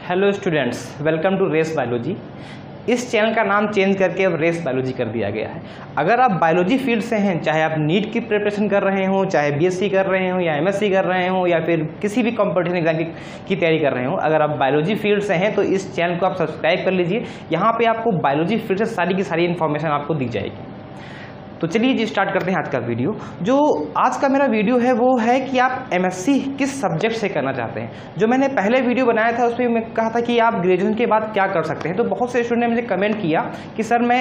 Hello students, welcome to race biology. इस channel का नाम चेंज करके अब रेस बायोलॉजी कर दिया गया है। अगर आप बायोलॉजी फील्ड से हैं, चाहे आप नीट की प्रिपरेशन कर रहे हो, चाहे बीएससी कर रहे हो या एमएससी कर रहे हो या फिर किसी भी कॉम्पिटिशन एग्जाम की तैयारी कर रहे हो, अगर आप बायोलॉजी फील्ड से हैं तो इस चैनल को आप सब्सक्राइब कर लीजिए। यहाँ पर आपको बायोलॉजी फील्ड से सारी की सारी इन्फॉर्मेशन आपको दी जाएगी। तो चलिए जी स्टार्ट करते हैं आज का वीडियो। जो आज का मेरा वीडियो है वो है कि आप एमएससी किस सब्जेक्ट से करना चाहते हैं। जो मैंने पहले वीडियो बनाया था उसमें मैं कहा था कि आप ग्रेजुएशन के बाद क्या कर सकते हैं, तो बहुत से स्टूडेंट ने मुझे कमेंट किया कि सर मैं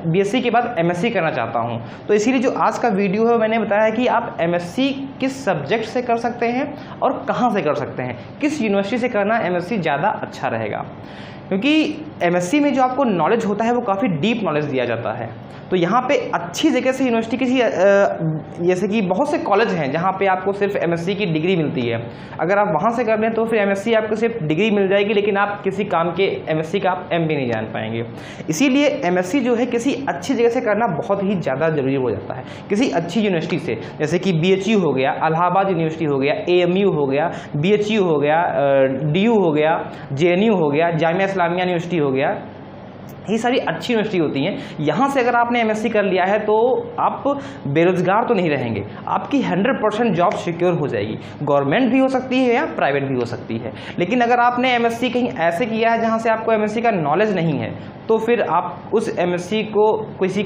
बीएससी के बाद एमएससी करना चाहता हूं। तो इसीलिए जो आज का वीडियो है मैंने बताया कि आप एमएससी किस सब्जेक्ट से कर सकते हैं और कहाँ से कर सकते हैं, किस यूनिवर्सिटी से करना एमएससी ज़्यादा अच्छा रहेगा। क्योंकि एमएससी में जो आपको नॉलेज होता है वो काफ़ी डीप नॉलेज दिया जाता है। तो यहाँ पे अच्छी जगह से यूनिवर्सिटी किसी जैसे कि बहुत से कॉलेज हैं जहाँ पे आपको सिर्फ एमएससी की डिग्री मिलती है। अगर आप वहाँ से कर लें तो फिर एमएससी आपको सिर्फ डिग्री मिल जाएगी, लेकिन आप किसी काम के एमएससी का आप एमबी नहीं जान पाएंगे। इसीलिए एमएससी जो है किसी अच्छी जगह से करना बहुत ही ज़्यादा जरूरी हो जाता है। किसी अच्छी यूनिवर्सिटी से, जैसे कि BHU हो गया, इलाहाबाद यूनिवर्सिटी हो गया, AMU हो गया, BHU हो गया, DU हो गया, JNU हो गया, जामिया इस्लामिया यूनिवर्सिटी हो गया, ये सारी अच्छी यूनिवर्सिटी होती हैं। यहाँ से अगर आपने एमएससी कर लिया है तो आप बेरोजगार तो नहीं रहेंगे, आपकी 100% जॉब सिक्योर हो जाएगी। गवर्नमेंट भी हो सकती है या प्राइवेट भी हो सकती है। लेकिन अगर आपने एमएससी कहीं ऐसे किया है जहाँ से आपको एमएससी का नॉलेज नहीं है तो फिर आप उस एमएससी को किसी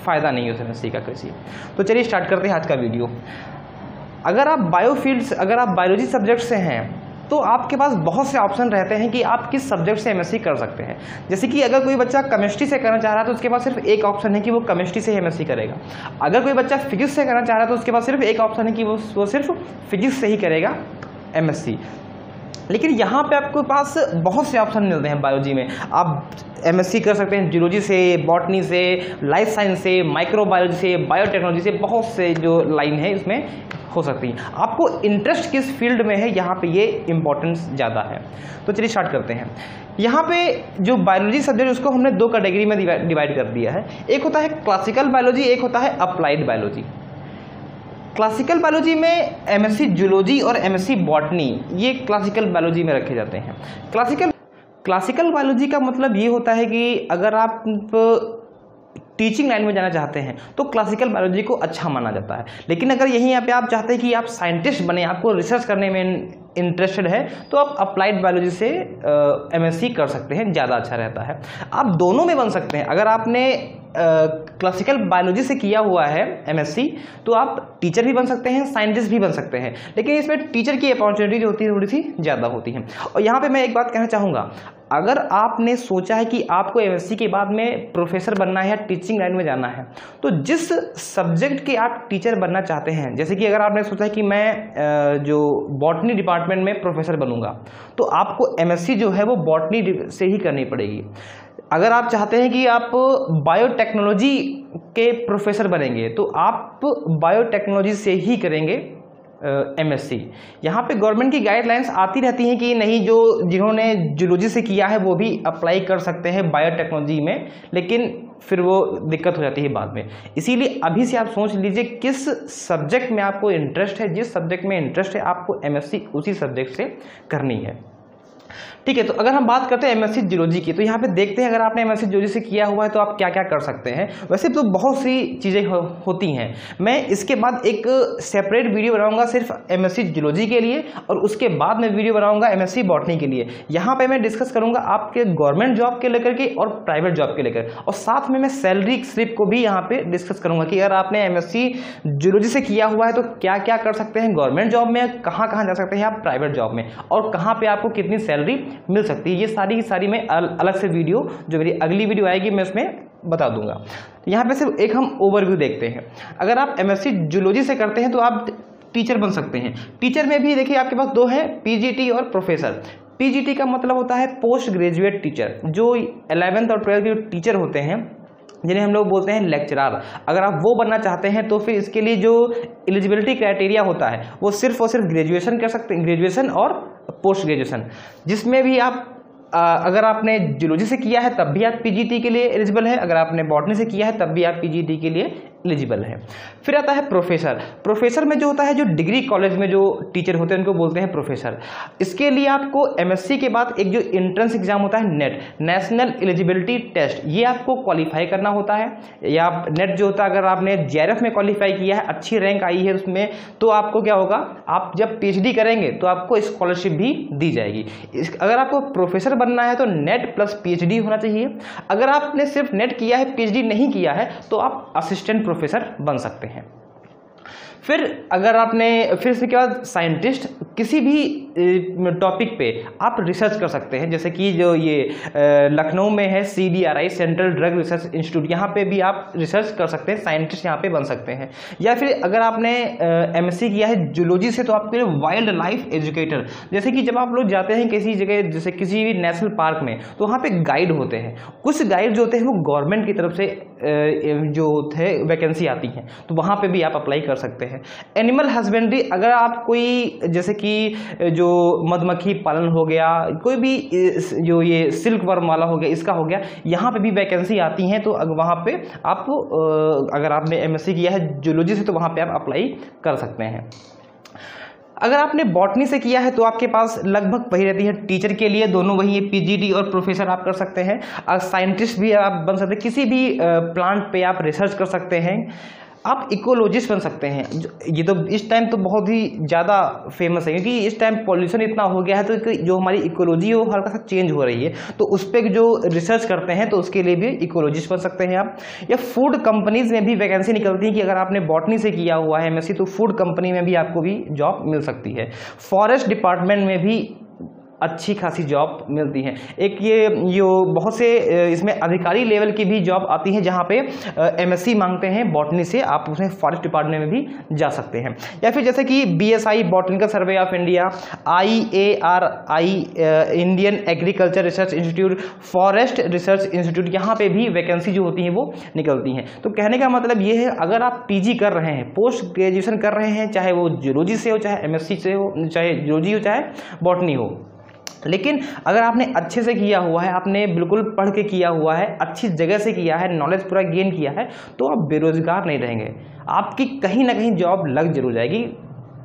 फ़ायदा नहीं है उस एमएससी का किसी। तो चलिए स्टार्ट करते हैं आज का वीडियो। अगर आप अगर आप बायोलॉजी सब्जेक्ट से हैं तो आपके पास बहुत से ऑप्शन रहते हैं कि आप किस सब्जेक्ट से एमएससी कर सकते हैं। जैसे कि अगर कोई बच्चा केमिस्ट्री से करना चाह रहा है तो उसके पास सिर्फ एक ऑप्शन है कि वो केमिस्ट्री से एमएससी करेगा। अगर कोई बच्चा फिजिक्स से करना चाह रहा है तो उसके पास सिर्फ एक ऑप्शन है कि वो सिर्फ फिजिक्स से ही करेगा एमएससी। लेकिन यहाँ पे आपके पास बहुत से ऑप्शन मिलते हैं बायोलॉजी में। आप एमएससी कर सकते हैं जूलॉजी से, बॉटनी से, लाइफ साइंस से, माइक्रोबायोलॉजी से, बायोटेक्नोलॉजी से, बहुत से जो लाइन है इसमें हो सकती है। आपको इंटरेस्ट किस फील्ड में है यहाँ पे ये इंपॉर्टेंस ज़्यादा है। तो चलिए स्टार्ट करते हैं। यहाँ पे जो बायोलॉजी सब्जेक्ट उसको हमने दो कैटेगरी में डिवाइड कर दिया है। एक होता है क्लासिकल बायोलॉजी, एक होता है अप्लाइड बायोलॉजी। क्लासिकल बायोलॉजी में एमएससी जूलॉजी और एमएससी बॉटनी ये क्लासिकल बायोलॉजी में रखे जाते हैं। क्लासिकल बायोलॉजी का मतलब ये होता है कि अगर आप टीचिंग लाइन में जाना चाहते हैं तो क्लासिकल बायोलॉजी को अच्छा माना जाता है। लेकिन अगर यहीं पे आप चाहते हैं कि आप साइंटिस्ट बने, आपको रिसर्च करने में इंटरेस्टेड है, तो आप अप्लाइड बायोलॉजी से एमएससी कर सकते हैं, ज़्यादा अच्छा रहता है। आप दोनों में बन सकते हैं। अगर आपने क्लासिकल बायोलॉजी से किया हुआ है एमएससी तो आप टीचर भी बन सकते हैं, साइंटिस्ट भी बन सकते हैं। लेकिन इसमें टीचर की अपॉर्चुनिटी जो होती है थोड़ी सी ज़्यादा होती है। और यहाँ पे मैं एक बात कहना चाहूँगा, अगर आपने सोचा है कि आपको एमएससी के बाद में प्रोफेसर बनना है या टीचिंग लाइन में जाना है, तो जिस सब्जेक्ट के आप टीचर बनना चाहते हैं, जैसे कि अगर आपने सोचा है कि मैं जो बॉटनी डिपार्टमेंट में प्रोफेसर बनूंगा, तो आपको एमएससी जो है वो बॉटनी से ही करनी पड़ेगी। अगर आप चाहते हैं कि आप बायोटेक्नोलॉजी के प्रोफेसर बनेंगे तो आप बायोटेक्नोलॉजी से ही करेंगे एमएससी। यहाँ पे गवर्नमेंट की गाइडलाइंस आती रहती हैं कि नहीं, जो जिन्होंने जूलॉजी से किया है वो भी अप्लाई कर सकते हैं बायोटेक्नोलॉजी में, लेकिन फिर वो दिक्कत हो जाती है बाद में। इसीलिए अभी से आप सोच लीजिए किस सब्जेक्ट में आपको इंटरेस्ट है। जिस सब्जेक्ट में इंटरेस्ट है आपको एमएससी उसी सब्जेक्ट से करनी है। ठीक है, तो अगर हम बात करते हैं एमएससी जूलॉजी की, तो यहाँ पे देखते हैं अगर आपने एमएससी जूलॉजी से किया हुआ है तो आप क्या क्या कर सकते हैं। वैसे तो बहुत सी चीज़ें होती हैं। मैं इसके बाद एक सेपरेट वीडियो बनाऊंगा सिर्फ एमएससी जूलॉजी के लिए, और उसके बाद मैं वीडियो बनाऊंगा एमएससी बॉटनी के लिए। यहाँ पे मैं डिस्कस करूंगा आपके गवर्नमेंट जॉब के लेकर के और प्राइवेट जॉब के लेकर, और साथ में मैं सैलरी स्लिप को भी यहाँ पे डिस्कस करूंगा कि अगर आपने एमएससी जूलॉजी से किया हुआ है तो क्या क्या कर सकते हैं गवर्नमेंट जॉब में, कहाँ कहाँ जा सकते हैं आप प्राइवेट जॉब में, और कहाँ पे आपको कितनी सैलरी मिल सकती है। ये सारी की सारी मैं अलग से वीडियो, जो मेरी अगली वीडियो आएगी, मैं उसमें बता दूंगा। यहाँ पे सिर्फ एक हम ओवरव्यू देखते हैं। अगर आप एमएससी जूलॉजी से करते हैं तो आप टीचर बन सकते हैं। टीचर में भी देखिए आपके पास दो हैं, पीजीटी और प्रोफेसर। पीजीटी का मतलब होता है पोस्ट ग्रेजुएट टीचर। जो 11th और 12th के टीचर होते हैं जिन्हें हम लोग बोलते हैं लेक्चरार, अगर आप वो बनना चाहते हैं तो फिर इसके लिए जो एलिजिबिलिटी क्राइटेरिया होता है वो सिर्फ और सिर्फ ग्रेजुएशन कर सकते हैं, ग्रेजुएशन और पोस्ट ग्रेजुएशन। जिसमें भी आप अगर आपने जूलॉजी से किया है तब भी आप पीजीटी के लिए एलिजिबल है, अगर आपने बॉटनी से किया है तब भी आप पीजीटी के लिए एलिजिबल है। फिर आता है प्रोफेसर। प्रोफेसर में जो होता है, जो डिग्री कॉलेज में जो टीचर होते हैं उनको बोलते हैं प्रोफेसर। इसके लिए आपको एमएससी के बाद एक जो एंट्रेंस एग्जाम होता है नेट, नेशनल एलिजिबिलिटी टेस्ट, ये आपको क्वालिफाई करना होता है। या नेट जो होता है, अगर आपने जेआरएफ में क्वालिफाई किया है, अच्छी रैंक आई है उसमें, तो आपको क्या होगा, आप जब पीएचडी करेंगे तो आपको स्कॉलरशिप भी दी जाएगी। अगर आपको प्रोफेसर बनना है तो नेट प्लस पीएचडी होना चाहिए। अगर आपने सिर्फ नेट किया है, पीएचडी नहीं किया है, तो आप असिस्टेंट प्रोफेसर बन सकते हैं। फिर अगर आपने, फिर इसके बाद साइंटिस्ट, किसी भी टॉपिक पे आप रिसर्च कर सकते हैं। जैसे कि जो ये लखनऊ में है CDRI, central drug research institute, यहाँ पे भी आप रिसर्च कर सकते हैं, साइंटिस्ट यहाँ पे बन सकते हैं। या फिर अगर आपने MSc किया है जूलॉजी से, तो आपके लिए वाइल्ड लाइफ एजुकेटर, जैसे कि जब आप लोग जाते हैं किसी जगह, जैसे किसी भी नेशनल पार्क में, तो वहाँ पे गाइड होते हैं। कुछ गाइड जो होते हैं वो गवर्नमेंट की तरफ से जो थे वैकेंसी आती हैं, तो वहाँ पे भी आप अप्लाई कर सकते हैं। एनिमल हस्बेंड्री, अगर आप कोई, जैसे कि जो मधुमक्खी पालन हो गया, कोई भी जो ये सिल्क वर्म वाला हो गया, इसका हो गया, यहाँ पे भी वैकेंसी आती हैं। तो वहाँ पे आप, अगर आपने एमएससी किया है जूलॉजी से, तो वहाँ पे आप अप्लाई कर सकते हैं। अगर आपने बॉटनी से किया है तो आपके पास लगभग वही रहती है, टीचर के लिए दोनों वही है, पीजीडी और प्रोफेसर आप कर सकते हैं। और साइंटिस्ट भी आप बन सकते हैं, किसी भी प्लांट पे आप रिसर्च कर सकते हैं। आप इकोलॉजिस्ट बन सकते हैं। ये तो इस टाइम तो बहुत ही ज़्यादा फेमस है, क्योंकि इस टाइम पॉल्यूशन इतना हो गया है, तो जो हमारी इकोलॉजी है वो हल्का सा चेंज हो रही है, तो उस पर जो रिसर्च करते हैं, तो उसके लिए भी इकोलॉजिस्ट बन सकते हैं आप। या फूड कंपनीज में भी वैकेंसी निकलती है कि अगर आपने बॉटनी से किया हुआ है एमएससी, तो फूड कंपनी में भी आपको भी जॉब मिल सकती है। फॉरेस्ट डिपार्टमेंट में भी अच्छी खासी जॉब मिलती है। एक ये जो बहुत से इसमें अधिकारी लेवल की भी जॉब आती है, जहाँ पे एमएससी मांगते हैं बॉटनी से, आप उसमें फॉरेस्ट डिपार्टमेंट में भी जा सकते हैं। या फिर जैसे कि BSI botanical survey of India, IARI Indian agriculture research institute, forest research institute, यहाँ पे भी वैकेंसी जो होती है वो निकलती हैं। तो कहने का मतलब ये है, अगर आप PG कर रहे हैं, पोस्ट ग्रेजुएशन कर रहे हैं, चाहे वो जूलॉजी से हो, चाहे MSc से हो, चाहे जूलॉजी हो, चाहे बॉटनी हो, लेकिन अगर आपने अच्छे से किया हुआ है, आपने बिल्कुल पढ़ के किया हुआ है, अच्छी जगह से किया है, नॉलेज पूरा गेन किया है, तो आप बेरोजगार नहीं रहेंगे, आपकी कहीं ना कहीं जॉब लग जरूर जाएगी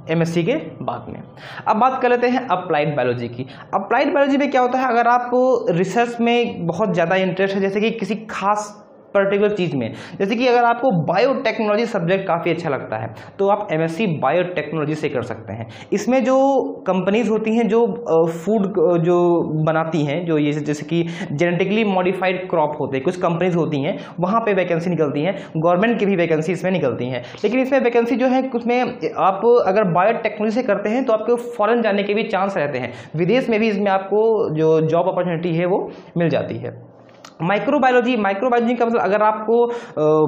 एमएससी के बाद में। अब बात कर लेते हैं अप्लाइड बायोलॉजी की। अप्लाइड बायोलॉजी में क्या होता है, अगर आप रिसर्च में बहुत ज़्यादा इंटरेस्ट है, जैसे कि किसी खास पर्टिकुलर चीज़ में, जैसे कि अगर आपको बायोटेक्नोलॉजी सब्जेक्ट काफ़ी अच्छा लगता है, तो आप एमएससी बायोटेक्नोलॉजी से कर सकते हैं। इसमें जो कंपनीज होती हैं जो फूड जो बनाती हैं, जो ये जैसे कि जेनेटिकली मॉडिफाइड क्रॉप होते हैं, कुछ कंपनीज होती हैं, वहाँ पे वैकेंसी निकलती हैं। गवर्नमेंट की भी वैकेंसी इसमें निकलती हैं, लेकिन इसमें वैकेंसी जो है उसमें आप अगर बायोटेक्नोलॉजी से करते हैं तो आपको फॉरेन जाने के भी चांस रहते हैं, विदेश में भी इसमें आपको जो जॉब अपॉर्चुनिटी है वो मिल जाती है। माइक्रोबायोलॉजी का मतलब अगर आपको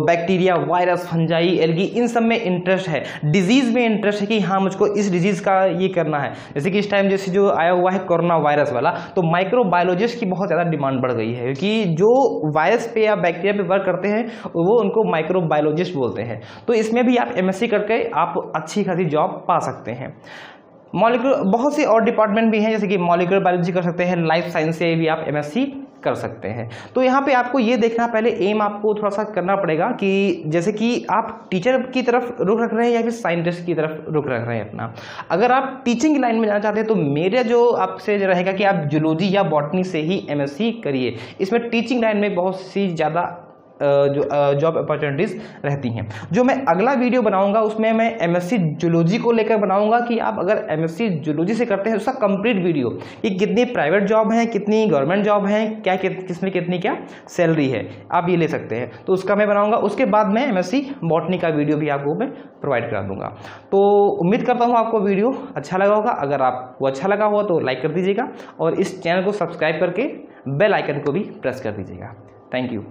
बैक्टीरिया, वायरस, फंजाई, एल्गी, इन सब में इंटरेस्ट है, डिजीज़ में इंटरेस्ट है कि हाँ मुझको इस डिजीज़ का ये करना है, जैसे कि इस टाइम जैसे जो आया हुआ है कोरोना वायरस वाला, तो माइक्रोबायोलॉजिस्ट की बहुत ज़्यादा डिमांड बढ़ गई है, क्योंकि जो वायरस पे या बैक्टीरिया पे वर्क करते हैं वो उनको माइक्रोबायोलॉजिस्ट बोलते हैं। तो इसमें भी आप एमएससी करके आप अच्छी खासी जॉब पा सकते हैं। मॉलिक्यूलर, बहुत से और डिपार्टमेंट भी हैं, जैसे कि मॉलिक्यूलर बायोलॉजी कर सकते हैं, लाइफ साइंस से भी आप एमएससी कर सकते हैं। तो यहाँ पे आपको ये देखना, पहले एम आपको थोड़ा सा करना पड़ेगा कि जैसे कि आप टीचर की तरफ रुख रख रहे हैं या फिर साइंटिस्ट की तरफ रुख रख रहे हैं अपना। अगर आप टीचिंग लाइन में जाना चाहते हैं तो मेरा जो आपसे रहेगा कि आप जूलॉजी या बॉटनी से ही एमएससी करिए, इसमें टीचिंग लाइन में बहुत सी ज़्यादा जो जॉब अपॉर्चुनिटीज़ रहती हैं। जो मैं अगला वीडियो बनाऊंगा उसमें मैं एमएससी जूलॉजी को लेकर बनाऊंगा कि आप अगर एमएससी जूलॉजी से करते हैं उसका कंप्लीट वीडियो, कि कितनी प्राइवेट जॉब है, कितनी गवर्नमेंट जॉब है, क्या किसमें कितनी क्या सैलरी है, आप ये ले सकते हैं, तो उसका मैं बनाऊंगा। उसके बाद मैं एमएससी बॉटनी का वीडियो भी आपको मैं प्रोवाइड करा दूंगा। तो उम्मीद करता हूँ आपको वीडियो अच्छा लगा होगा। अगर आपको अच्छा लगा हुआ तो लाइक कर दीजिएगा और इस चैनल को सब्सक्राइब करके बेल आइकन को भी प्रेस कर दीजिएगा। Thank you.